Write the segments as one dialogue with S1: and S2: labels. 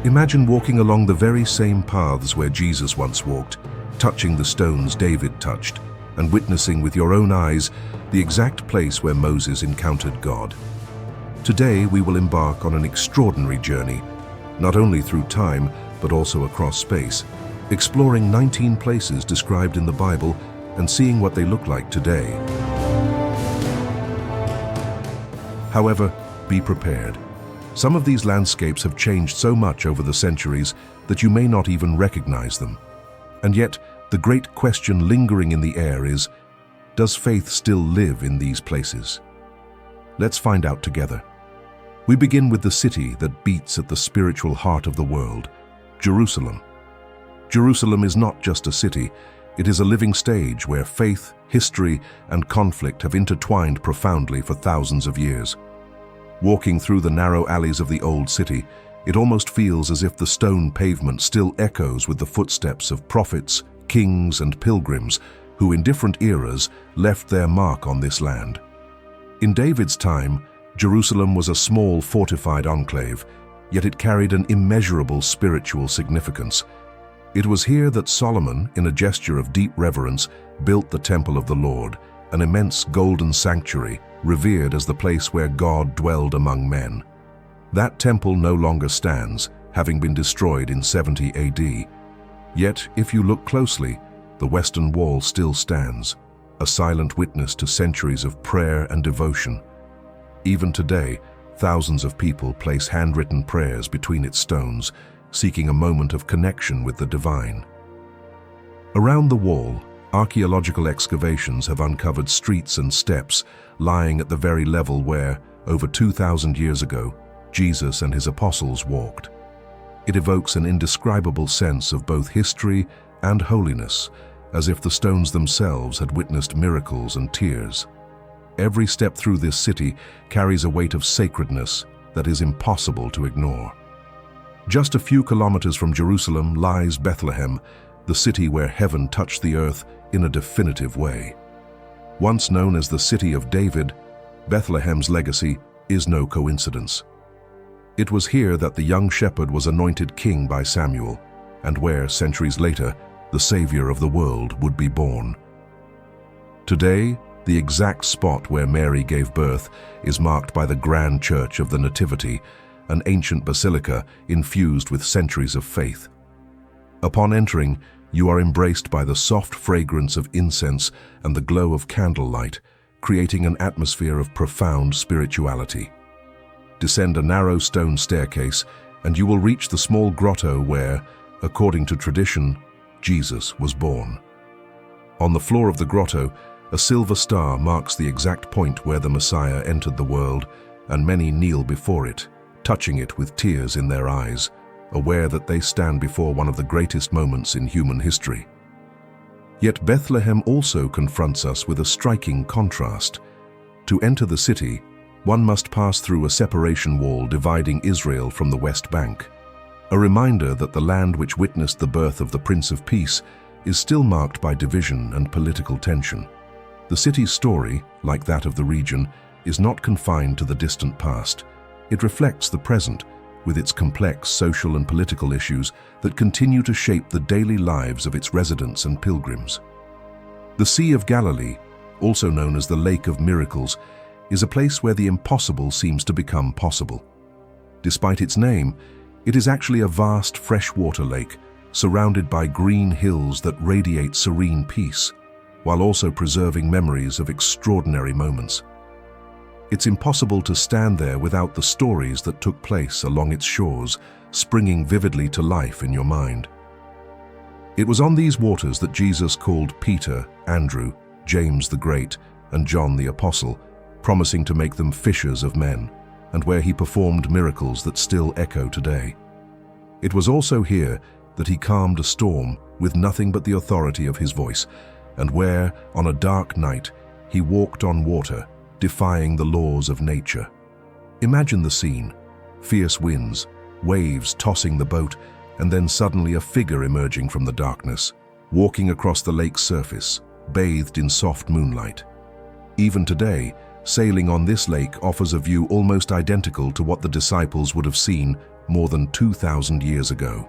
S1: Imagine walking along the very same paths where Jesus once walked, touching the stones David touched, and witnessing with your own eyes the exact place where Moses encountered God. Today we will embark on an extraordinary journey, not only through time, but also across space, exploring 19 places described in the Bible and seeing what they look like today. However, be prepared. Some of these landscapes have changed so much over the centuries that you may not even recognize them. And yet, the great question lingering in the air is, does faith still live in these places? Let's find out together. We begin with the city that beats at the spiritual heart of the world, Jerusalem. Jerusalem is not just a city, it is a living stage where faith, history, and conflict have intertwined profoundly for thousands of years. Walking through the narrow alleys of the old city, it almost feels as if the stone pavement still echoes with the footsteps of prophets, kings, and pilgrims who in different eras left their mark on this land. In David's time, Jerusalem was a small fortified enclave, yet it carried an immeasurable spiritual significance. It was here that Solomon, in a gesture of deep reverence, built the temple of the Lord, an immense golden sanctuary revered as the place where God dwelled among men. That temple no longer stands, having been destroyed in 70 AD. Yet, if you look closely, the Western Wall still stands, a silent witness to centuries of prayer and devotion. Even today, thousands of people place handwritten prayers between its stones, seeking a moment of connection with the divine. Around the wall, archaeological excavations have uncovered streets and steps lying at the very level where, over 2,000 years ago, Jesus and his apostles walked. It evokes an indescribable sense of both history and holiness, as if the stones themselves had witnessed miracles and tears. Every step through this city carries a weight of sacredness that is impossible to ignore. Just a few kilometers from Jerusalem lies Bethlehem, the city where heaven touched the earth in a definitive way. Once known as the City of David, Bethlehem's legacy is no coincidence. It was here that the young shepherd was anointed king by Samuel, and where, centuries later, the Savior of the world would be born. Today, the exact spot where Mary gave birth is marked by the Grand Church of the Nativity, an ancient basilica infused with centuries of faith. Upon entering, you are embraced by the soft fragrance of incense and the glow of candlelight, creating an atmosphere of profound spirituality. Descend a narrow stone staircase, and you will reach the small grotto where, according to tradition, Jesus was born. On the floor of the grotto, a silver star marks the exact point where the Messiah entered the world, and many kneel before it, touching it with tears in their eyes, aware that they stand before one of the greatest moments in human history. Yet Bethlehem also confronts us with a striking contrast. To enter the city, one must pass through a separation wall dividing Israel from the West Bank, a reminder that the land which witnessed the birth of the Prince of Peace is still marked by division and political tension. The city's story, like that of the region, is not confined to the distant past. It reflects the present, with its complex social and political issues that continue to shape the daily lives of its residents and pilgrims. The Sea of Galilee, also known as the Lake of Miracles, is a place where the impossible seems to become possible. Despite its name, it is actually a vast freshwater lake, surrounded by green hills that radiate serene peace, while also preserving memories of extraordinary moments. It's impossible to stand there without the stories that took place along its shores, springing vividly to life in your mind. It was on these waters that Jesus called Peter, Andrew, James the Great, and John the Apostle, promising to make them fishers of men, and where he performed miracles that still echo today. It was also here that he calmed a storm with nothing but the authority of his voice, and where, on a dark night, he walked on water, defying the laws of nature. Imagine the scene: fierce winds, waves tossing the boat, and then suddenly a figure emerging from the darkness, walking across the lake's surface, bathed in soft moonlight. Even today, sailing on this lake offers a view almost identical to what the disciples would have seen more than 2,000 years ago.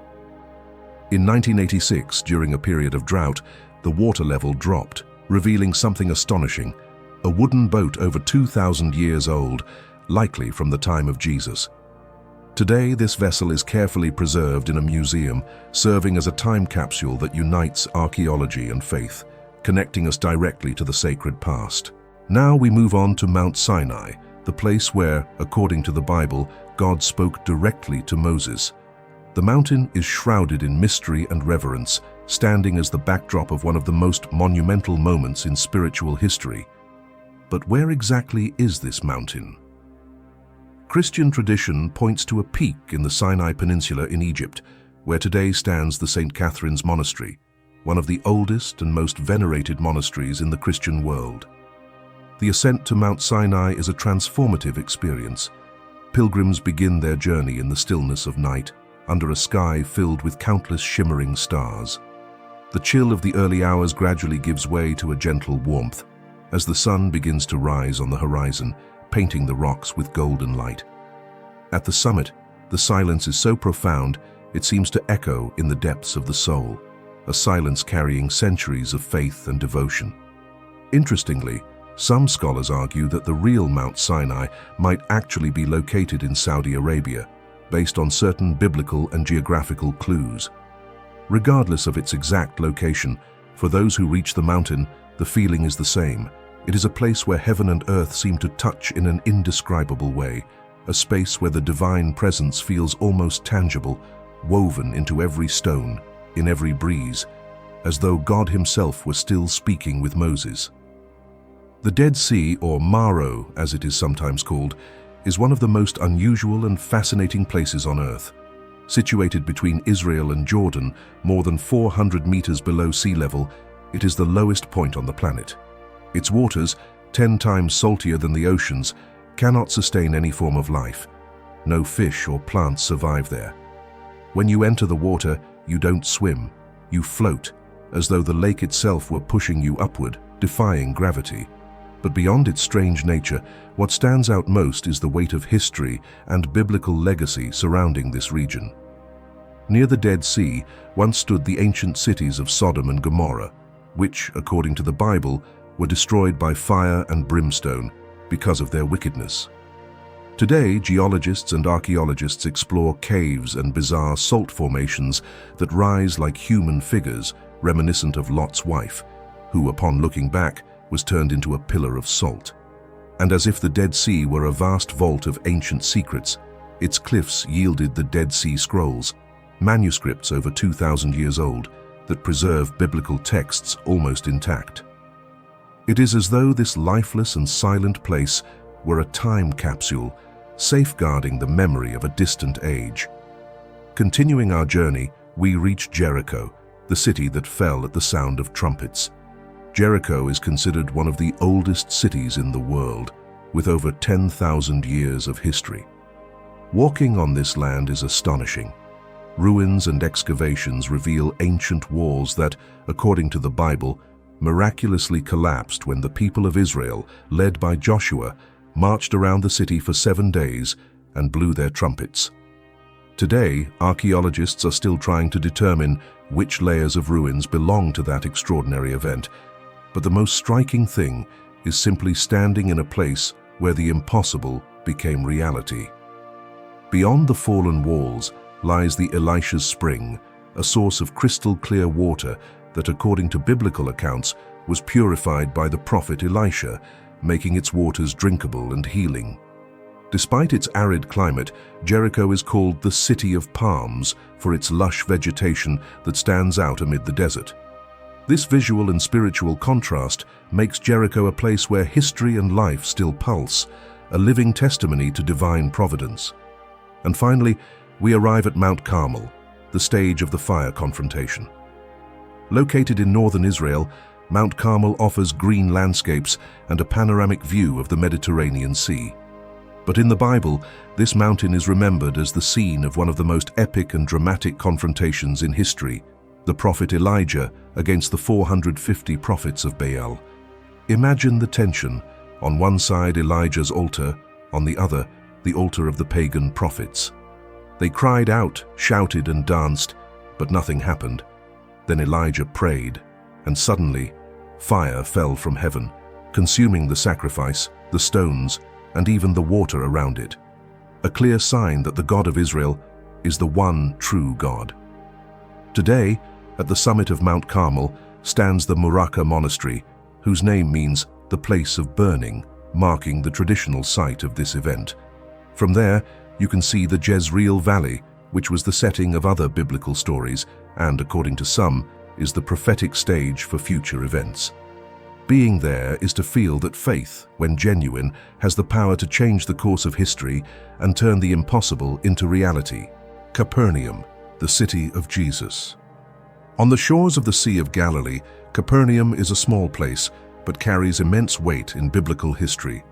S1: In 1986, during a period of drought, the water level dropped, revealing something astonishing: a wooden boat over 2,000 years old, likely from the time of Jesus. Today, this vessel is carefully preserved in a museum, serving as a time capsule that unites archaeology and faith, connecting us directly to the sacred past. Now we move on to Mount Sinai, the place where, according to the Bible, God spoke directly to Moses. The mountain is shrouded in mystery and reverence, standing as the backdrop of one of the most monumental moments in spiritual history. But where exactly is this mountain? Christian tradition points to a peak in the Sinai Peninsula in Egypt, where today stands the St. Catherine's Monastery, one of the oldest and most venerated monasteries in the Christian world. The ascent to Mount Sinai is a transformative experience. Pilgrims begin their journey in the stillness of night, under a sky filled with countless shimmering stars. The chill of the early hours gradually gives way to a gentle warmth, as the sun begins to rise on the horizon, painting the rocks with golden light. At the summit, the silence is so profound it seems to echo in the depths of the soul, a silence carrying centuries of faith and devotion. Interestingly, some scholars argue that the real Mount Sinai might actually be located in Saudi Arabia, based on certain biblical and geographical clues. Regardless of its exact location, for those who reach the mountain, the feeling is the same. It is a place where heaven and earth seem to touch in an indescribable way, a space where the divine presence feels almost tangible, woven into every stone, in every breeze, as though God himself were still speaking with Moses. The Dead Sea, or Maro as it is sometimes called, is one of the most unusual and fascinating places on earth. Situated between Israel and Jordan, more than 400 meters below sea level, it is the lowest point on the planet. Its waters, 10 times saltier than the oceans, cannot sustain any form of life. No fish or plants survive there. When you enter the water, you don't swim, you float, as though the lake itself were pushing you upward, defying gravity. But beyond its strange nature, what stands out most is the weight of history and biblical legacy surrounding this region. Near the Dead Sea once stood the ancient cities of Sodom and Gomorrah, which, according to the Bible, were destroyed by fire and brimstone because of their wickedness. Today, geologists and archaeologists explore caves and bizarre salt formations that rise like human figures reminiscent of Lot's wife, who, upon looking back, was turned into a pillar of salt. And as if the Dead Sea were a vast vault of ancient secrets, its cliffs yielded the Dead Sea Scrolls, manuscripts over 2,000 years old that preserve biblical texts almost intact. It is as though this lifeless and silent place were a time capsule, safeguarding the memory of a distant age. Continuing our journey, we reach Jericho, the city that fell at the sound of trumpets. Jericho is considered one of the oldest cities in the world, with over 10,000 years of history. Walking on this land is astonishing. Ruins and excavations reveal ancient walls that, according to the Bible, miraculously collapsed when the people of Israel, led by Joshua, marched around the city for 7 days and blew their trumpets. Today, archaeologists are still trying to determine which layers of ruins belong to that extraordinary event, but the most striking thing is simply standing in a place where the impossible became reality. Beyond the fallen walls lies the Elisha's Spring, a source of crystal-clear water that, according to biblical accounts, was purified by the prophet Elisha, making its waters drinkable and healing. Despite its arid climate, Jericho is called the City of Palms for its lush vegetation that stands out amid the desert. This visual and spiritual contrast makes Jericho a place where history and life still pulse, a living testimony to divine providence. And finally, we arrive at Mount Carmel, the stage of the fire confrontation. Located in northern Israel, Mount Carmel offers green landscapes and a panoramic view of the Mediterranean Sea. But in the Bible, this mountain is remembered as the scene of one of the most epic and dramatic confrontations in history, the prophet Elijah against the 450 prophets of Baal. Imagine the tension: on one side Elijah's altar, on the other the altar of the pagan prophets. They cried out, shouted, and danced, but nothing happened. Then Elijah prayed, and suddenly fire fell from heaven, consuming the sacrifice, the stones, and even the water around it. A clear sign that the God of Israel is the one true God. Today, at the summit of Mount Carmel, stands the Muraka Monastery, whose name means the place of burning, marking the traditional site of this event. From there, you can see the Jezreel Valley, which was the setting of other biblical stories and, according to some, is the prophetic stage for future events. Being there is to feel that faith, when genuine, has the power to change the course of history and turn the impossible into reality. Capernaum, the city of Jesus. On the shores of the Sea of Galilee, Capernaum is a small place, but carries immense weight in biblical history.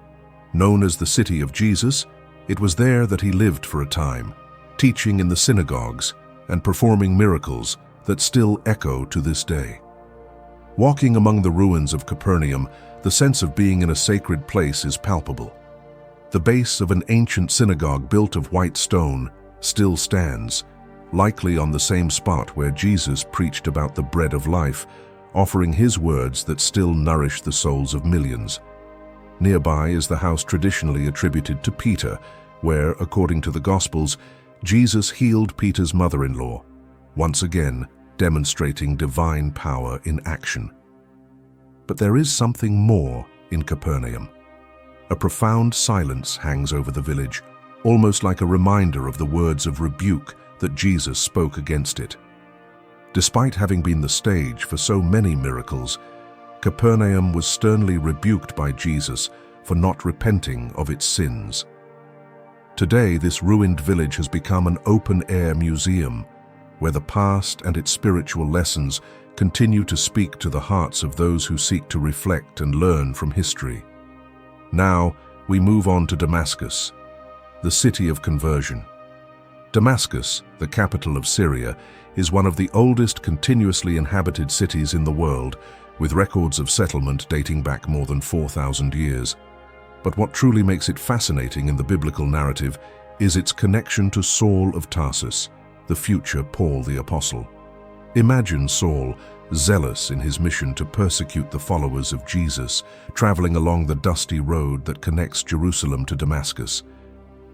S1: Known as the City of Jesus, it was there that he lived for a time, teaching in the synagogues and performing miracles that still echo to this day. Walking among the ruins of Capernaum, the sense of being in a sacred place is palpable. The base of an ancient synagogue built of white stone still stands, likely on the same spot where Jesus preached about the bread of life, offering his words that still nourish the souls of millions. Nearby is the house traditionally attributed to Peter, where, according to the Gospels, Jesus healed Peter's mother-in-law, once again demonstrating divine power in action. But there is something more in Capernaum. A profound silence hangs over the village, almost like a reminder of the words of rebuke that Jesus spoke against it. Despite having been the stage for so many miracles, Capernaum was sternly rebuked by Jesus for not repenting of its sins. Today, this ruined village has become an open-air museum, where the past and its spiritual lessons continue to speak to the hearts of those who seek to reflect and learn from history. Now, we move on to Damascus, the city of conversion. Damascus, the capital of Syria, is one of the oldest continuously inhabited cities in the world, with records of settlement dating back more than 4,000 years. But what truly makes it fascinating in the biblical narrative is its connection to Saul of Tarsus, the future Paul the Apostle. Imagine Saul, zealous in his mission to persecute the followers of Jesus, traveling along the dusty road that connects Jerusalem to Damascus.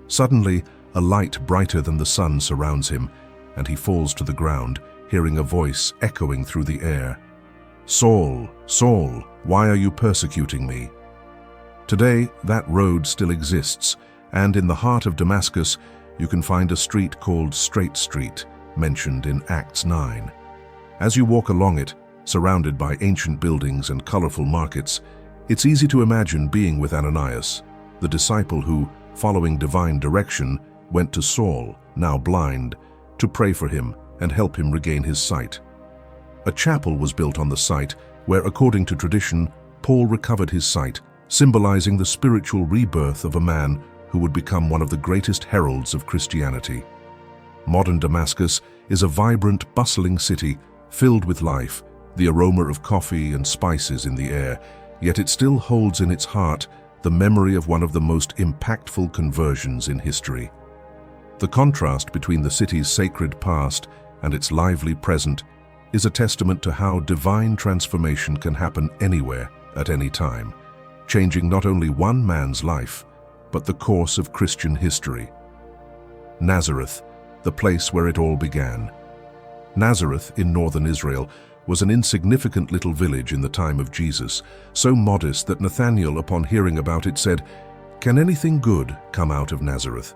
S1: Suddenly, a light brighter than the sun surrounds him, and he falls to the ground, hearing a voice echoing through the air. "Saul, Saul, why are you persecuting me?" Today, that road still exists, and in the heart of Damascus, you can find a street called Straight Street, mentioned in Acts 9. As you walk along it, surrounded by ancient buildings and colorful markets, it's easy to imagine being with Ananias, the disciple who, following divine direction, went to Saul, now blind, to pray for him and help him regain his sight. A chapel was built on the site where, according to tradition, Paul recovered his sight, symbolizing the spiritual rebirth of a man who would become one of the greatest heralds of Christianity. Modern Damascus is a vibrant, bustling city filled with life, the aroma of coffee and spices in the air, yet it still holds in its heart the memory of one of the most impactful conversions in history. The contrast between the city's sacred past and its lively present is a testament to how divine transformation can happen anywhere, at any time, changing not only one man's life, but the course of Christian history. Nazareth, the place where it all began. Nazareth, in northern Israel, was an insignificant little village in the time of Jesus, so modest that Nathanael, upon hearing about it, said, "Can anything good come out of Nazareth?"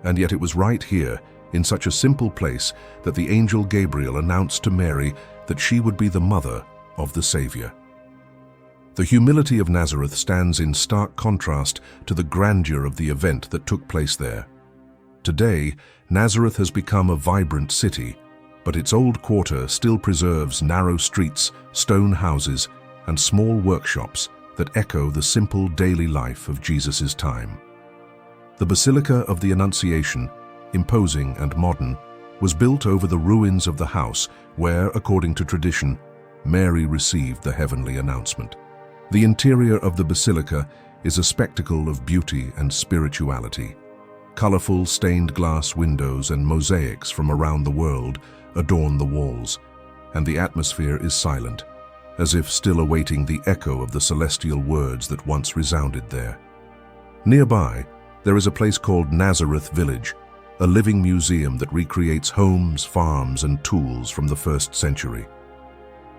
S1: And yet it was right here, in such a simple place, that the angel Gabriel announced to Mary that she would be the mother of the Savior. The humility of Nazareth stands in stark contrast to the grandeur of the event that took place there. Today, Nazareth has become a vibrant city, but its old quarter still preserves narrow streets, stone houses, and small workshops that echo the simple daily life of Jesus' time. The Basilica of the Annunciation, imposing and modern, was built over the ruins of the house where, according to tradition, Mary received the heavenly announcement. The interior of the basilica is a spectacle of beauty and spirituality. Colorful stained glass windows and mosaics from around the world adorn the walls, and the atmosphere is silent, as if still awaiting the echo of the celestial words that once resounded there. Nearby, there is a place called Nazareth Village, a living museum that recreates homes, farms, and tools from the 1st century.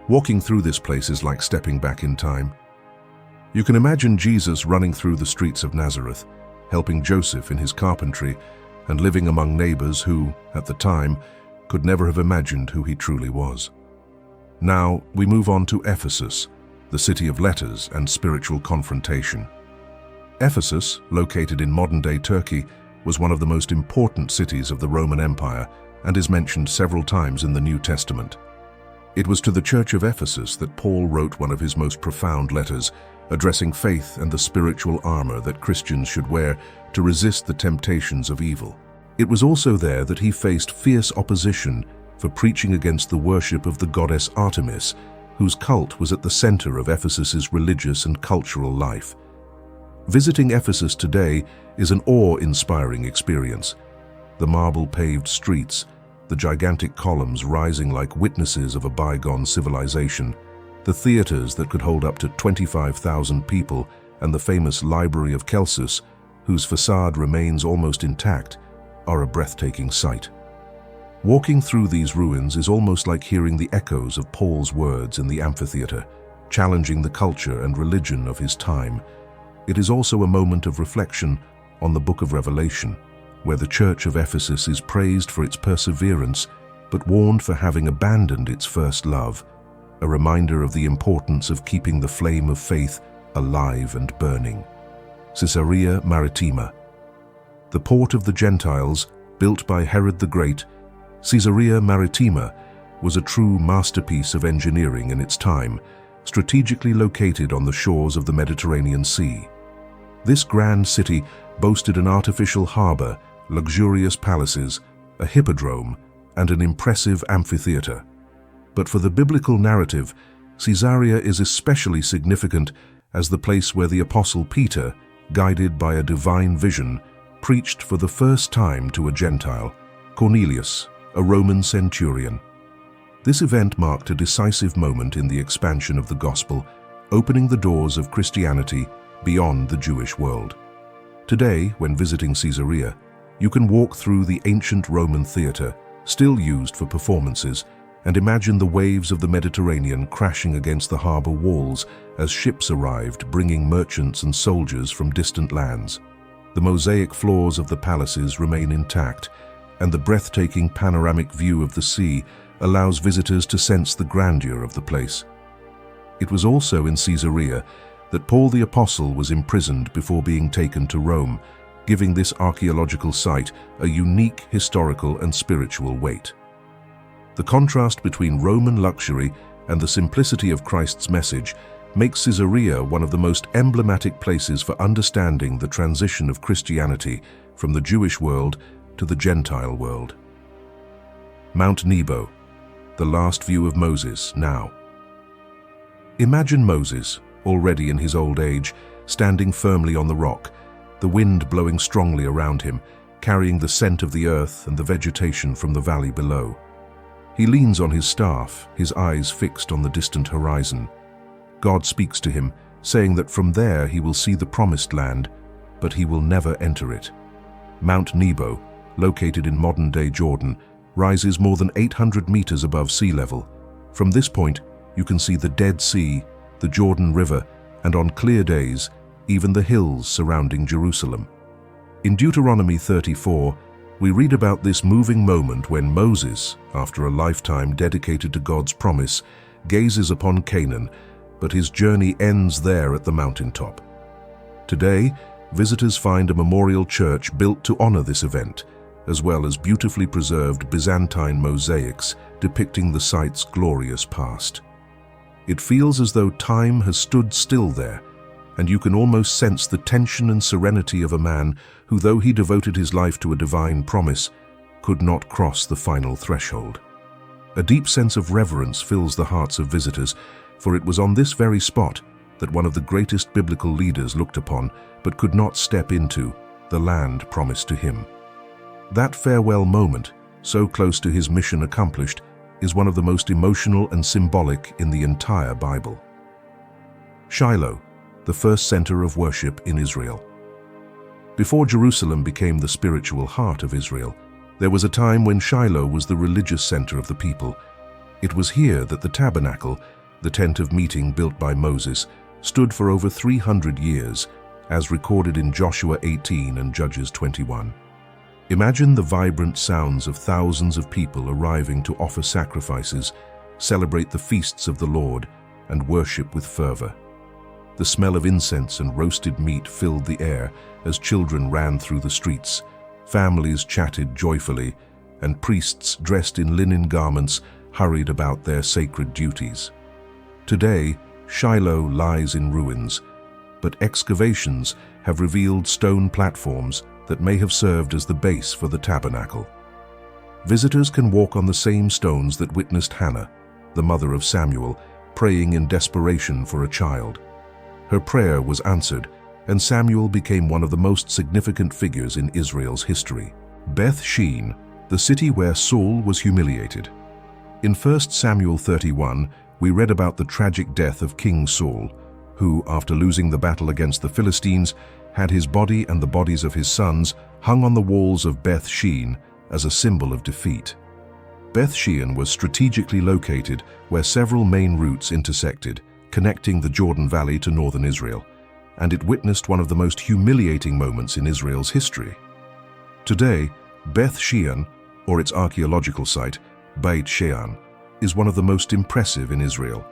S1: Walking through this place is like stepping back in time. You can imagine Jesus running through the streets of Nazareth, helping Joseph in his carpentry, and living among neighbors who, at the time, could never have imagined who he truly was. Now, we move on to Ephesus, the city of letters and spiritual confrontation. Ephesus, located in modern-day Turkey, was one of the most important cities of the Roman Empire and is mentioned several times in the New Testament. It was to the Church of Ephesus that Paul wrote one of his most profound letters, addressing faith and the spiritual armor that Christians should wear to resist the temptations of evil. It was also there that he faced fierce opposition for preaching against the worship of the goddess Artemis, whose cult was at the center of Ephesus's religious and cultural life. Visiting Ephesus today is an awe-inspiring experience. The marble-paved streets, the gigantic columns rising like witnesses of a bygone civilization, the theaters that could hold up to 25,000 people, and the famous Library of Celsus, whose facade remains almost intact, are a breathtaking sight. Walking through these ruins is almost like hearing the echoes of Paul's words in the amphitheater, challenging the culture and religion of his time. It is also a moment of reflection on the book of Revelation, where the Church of Ephesus is praised for its perseverance, but warned for having abandoned its first love, a reminder of the importance of keeping the flame of faith alive and burning. Caesarea Maritima. The port of the Gentiles, built by Herod the Great, Caesarea Maritima was a true masterpiece of engineering in its time, strategically located on the shores of the Mediterranean Sea. This grand city boasted an artificial harbor, luxurious palaces, a hippodrome, and an impressive amphitheater. But for the biblical narrative, Caesarea is especially significant as the place where the Apostle Peter, guided by a divine vision, preached for the first time to a Gentile, Cornelius, a Roman centurion. This event marked a decisive moment in the expansion of the gospel, opening the doors of Christianity beyond the Jewish world. Today, when visiting Caesarea, you can walk through the ancient Roman theater, still used for performances, and imagine the waves of the Mediterranean crashing against the harbor walls as ships arrived bringing merchants and soldiers from distant lands. The mosaic floors of the palaces remain intact, and the breathtaking panoramic view of the sea allows visitors to sense the grandeur of the place. It was also in Caesarea that Paul the Apostle was imprisoned before being taken to Rome, giving this archaeological site a unique historical and spiritual weight. The contrast between Roman luxury and the simplicity of Christ's message makes Caesarea one of the most emblematic places for understanding the transition of Christianity from the Jewish world to the Gentile world. Mount Nebo, the last view of Moses now. Imagine Moses, already in his old age, standing firmly on the rock, the wind blowing strongly around him, carrying the scent of the earth and the vegetation from the valley below. He leans on his staff, his eyes fixed on the distant horizon. God speaks to him, saying that from there he will see the promised land, but he will never enter it. Mount Nebo, located in modern-day Jordan, rises more than 800 meters above sea level. From this point, you can see the Dead Sea, the Jordan River, and on clear days, even the hills surrounding Jerusalem. In Deuteronomy 34, we read about this moving moment when Moses, after a lifetime dedicated to God's promise, gazes upon Canaan, but his journey ends there at the mountaintop. Today, visitors find a memorial church built to honor this event, as well as beautifully preserved Byzantine mosaics depicting the site's glorious past. It feels as though time has stood still there, and you can almost sense the tension and serenity of a man who, though he devoted his life to a divine promise, could not cross the final threshold. A deep sense of reverence fills the hearts of visitors, for it was on this very spot that one of the greatest biblical leaders looked upon but could not step into, the land promised to him. That farewell moment, so close to his mission accomplished, is one of the most emotional and symbolic in the entire Bible. Shiloh, the first center of worship in Israel. Before Jerusalem became the spiritual heart of Israel, there was a time when Shiloh was the religious center of the people. It was here that the tabernacle, the tent of meeting built by Moses, stood for over 300 years, as recorded in Joshua 18 and Judges 21. Imagine the vibrant sounds of thousands of people arriving to offer sacrifices, celebrate the feasts of the Lord, and worship with fervor. The smell of incense and roasted meat filled the air as children ran through the streets, families chatted joyfully, and priests dressed in linen garments hurried about their sacred duties. Today, Shiloh lies in ruins, but excavations have revealed stone platforms that may have served as the base for the tabernacle. Visitors can walk on the same stones that witnessed Hannah, the mother of Samuel, praying in desperation for a child. Her prayer was answered, and Samuel became one of the most significant figures in Israel's history. Beth Shean, the city where Saul was humiliated. In 1 Samuel 31, we read about the tragic death of King Saul, who, after losing the battle against the Philistines, had his body and the bodies of his sons hung on the walls of Beth Shean as a symbol of defeat. Beth Shean was strategically located where several main routes intersected, connecting the Jordan Valley to northern Israel, and it witnessed one of the most humiliating moments in Israel's history. Today, Beth Shean, or its archaeological site, Beit Shean, is one of the most impressive in Israel.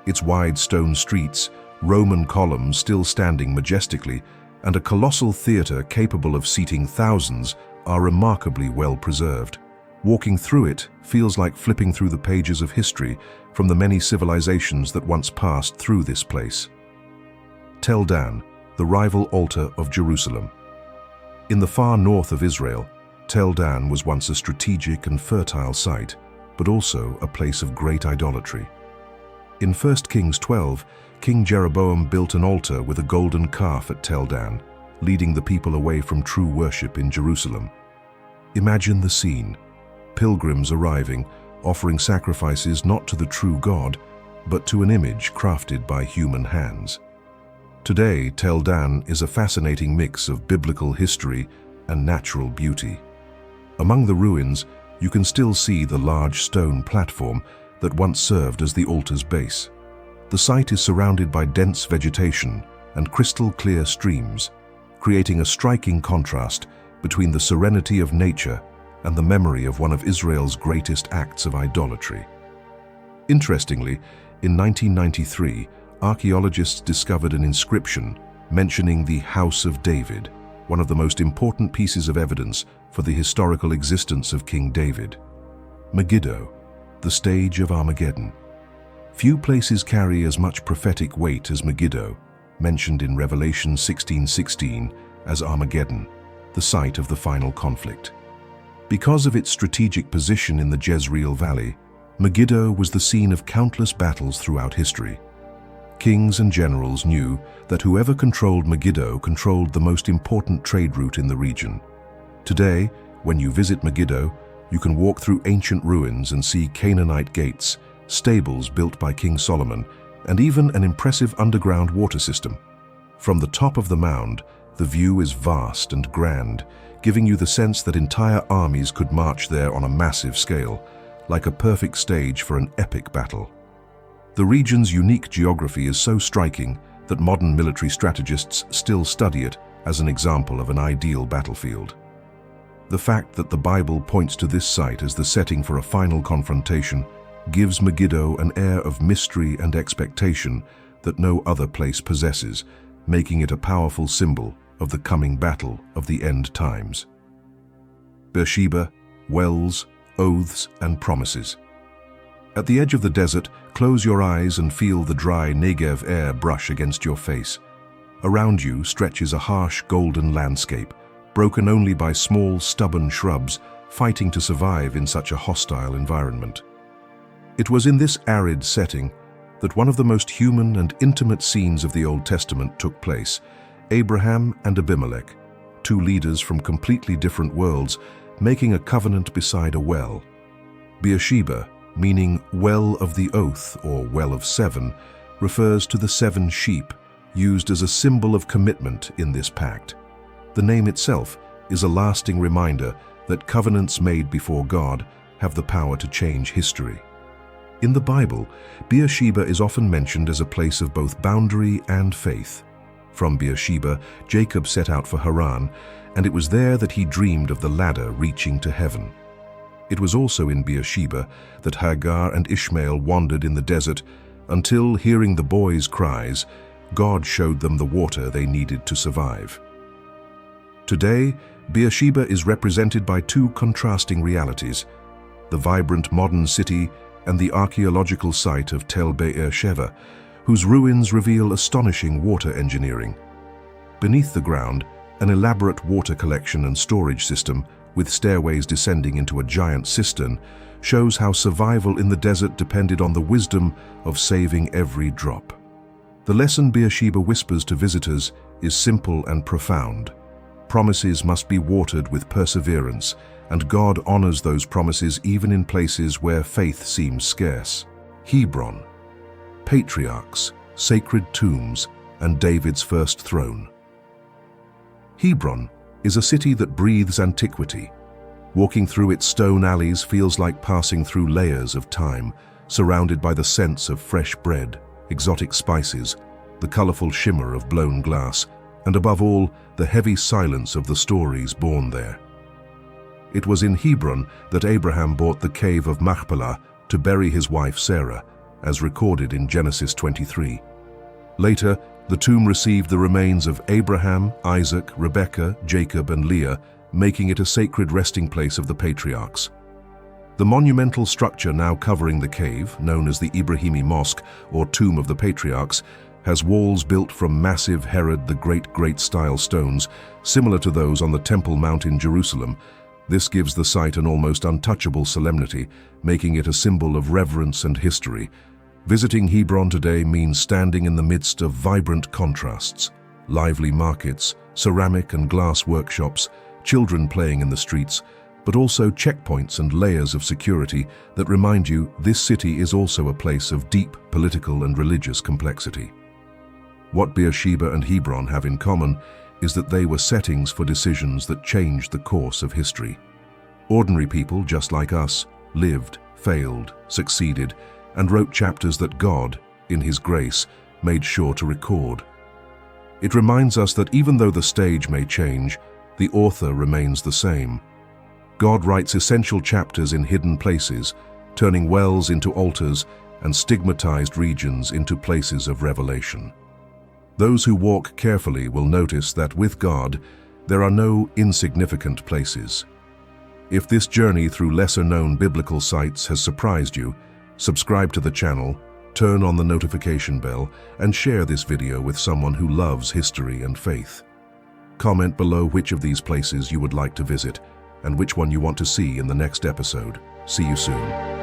S1: Its wide stone streets, Roman columns still standing majestically, and a colossal theater capable of seating thousands are remarkably well preserved. Walking through it feels like flipping through the pages of history from the many civilizations that once passed through this place. Tel Dan, the rival altar of Jerusalem. In the far north of Israel, Tel Dan was once a strategic and fertile site, but also a place of great idolatry. In 1 Kings 12, King Jeroboam built an altar with a golden calf at Tel Dan, leading the people away from true worship in Jerusalem. Imagine the scene: pilgrims arriving, offering sacrifices not to the true God, but to an image crafted by human hands. Today, Tel Dan is a fascinating mix of biblical history and natural beauty. Among the ruins, you can still see the large stone platform that once served as the altar's base. The site is surrounded by dense vegetation and crystal-clear streams, creating a striking contrast between the serenity of nature and the memory of one of Israel's greatest acts of idolatry. Interestingly, in 1993, archaeologists discovered an inscription mentioning the House of David, one of the most important pieces of evidence for the historical existence of King David. Megiddo, the stage of Armageddon. Few places carry as much prophetic weight as Megiddo, mentioned in Revelation 16:16 as Armageddon, the site of the final conflict. Because of its strategic position in the Jezreel Valley, Megiddo was the scene of countless battles throughout history. Kings and generals knew that whoever controlled Megiddo controlled the most important trade route in the region. Today, when you visit Megiddo, you can walk through ancient ruins and see Canaanite gates, stables built by King Solomon, and even an impressive underground water system. From the top of the mound, the view is vast and grand, giving you the sense that entire armies could march there on a massive scale, like a perfect stage for an epic battle. The region's unique geography is so striking that modern military strategists still study it as an example of an ideal battlefield. The fact that the Bible points to this site as the setting for a final confrontation gives Megiddo an air of mystery and expectation that no other place possesses, making it a powerful symbol of the coming battle of the end times. Beersheba, wells, oaths, and promises. At the edge of the desert, close your eyes and feel the dry Negev air brush against your face. Around you stretches a harsh golden landscape, broken only by small, stubborn shrubs, fighting to survive in such a hostile environment. It was in this arid setting that one of the most human and intimate scenes of the Old Testament took place: Abraham and Abimelech, two leaders from completely different worlds making a covenant beside a well. Beersheba, meaning well of the oath or well of seven, refers to the 7 sheep used as a symbol of commitment in this pact. The name itself is a lasting reminder that covenants made before God have the power to change history. In the Bible, Beersheba is often mentioned as a place of both boundary and faith. From Beersheba, Jacob set out for Haran, and it was there that he dreamed of the ladder reaching to heaven. It was also in Beersheba that Hagar and Ishmael wandered in the desert until, hearing the boys' cries, God showed them the water they needed to survive. Today, Beersheba is represented by 2 contrasting realities: the vibrant modern city and the archaeological site of Tel Dan, whose ruins reveal astonishing water engineering. Beneath the ground, an elaborate water collection and storage system, with stairways descending into a giant cistern, shows how survival in the desert depended on the wisdom of saving every drop. The lesson Beersheba whispers to visitors is simple and profound. Promises must be watered with perseverance, and God honors those promises even in places where faith seems scarce. Hebron, Patriarchs, sacred tombs, and David's first throne. Hebron is a city that breathes antiquity. Walking through its stone alleys feels like passing through layers of time, surrounded by the scents of fresh bread, exotic spices, the colorful shimmer of blown glass, and above all, the heavy silence of the stories born there. It was in Hebron that Abraham bought the cave of Machpelah to bury his wife Sarah, as recorded in Genesis 23. Later, the tomb received the remains of Abraham, Isaac, Rebekah, Jacob, and Leah, making it a sacred resting place of the patriarchs. The monumental structure now covering the cave, known as the Ibrahimi Mosque, or Tomb of the Patriarchs, has walls built from massive Herod the Great-style stones, similar to those on the Temple Mount in Jerusalem. This gives the site an almost untouchable solemnity, making it a symbol of reverence and history. Visiting Hebron today means standing in the midst of vibrant contrasts: lively markets, ceramic and glass workshops, children playing in the streets, but also checkpoints and layers of security that remind you this city is also a place of deep political and religious complexity. What Beersheba and Hebron have in common is that they were settings for decisions that changed the course of history. Ordinary people, just like us, lived, failed, succeeded, and wrote chapters that God, in His grace, made sure to record. It reminds us that even though the stage may change, the author remains the same. God writes essential chapters in hidden places, turning wells into altars and stigmatized regions into places of revelation. Those who walk carefully will notice that with God, there are no insignificant places. If this journey through lesser-known biblical sites has surprised you, subscribe to the channel, turn on the notification bell, and share this video with someone who loves history and faith. Comment below which of these places you would like to visit and which one you want to see in the next episode. See you soon.